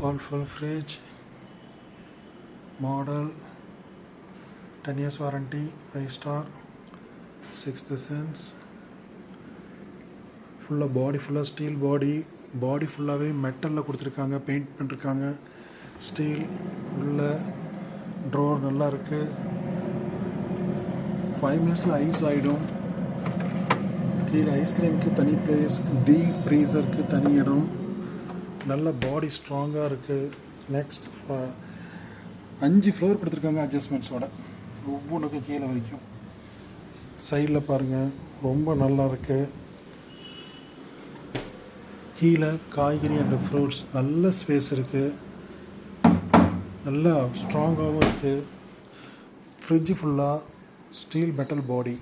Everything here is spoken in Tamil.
Whirlpool fridge, model, 10 years warranty, 5 star, 6th sense, full of body, full of steel body full of metal paint பண்ணிருக்காங்க steel உள்ள drawer நல்லா இருக்கு 5 minutes ஐஸ் ஆயிடும் கீழ ஐஸ்கிரீமுக்கு தனி பிளேஸ் டீப் ஃப்ரீசருக்கு தனி இடம் நல்ல பாடி ஸ்ட்ராங்காக இருக்குது நெக்ஸ்ட் 5 ஃப்ளோர் கொடுத்துருக்காங்க அட்ஜஸ்ட்மெண்ட்ஸோட ஒவ்வொன்றுக்கும் கீழே வரைக்கும் சைடில் பாருங்கள் ரொம்ப நல்லா இருக்குது கீழே காய்கறி அண்ட் ஃப்ரூட்ஸ் நல்ல ஸ்பேஸ் இருக்குது நல்லா ஸ்ட்ராங்காகவும் இருக்குது ஃப்ரிட்ஜு ஃபுல்லாக ஸ்டீல் மெட்டல் பாடி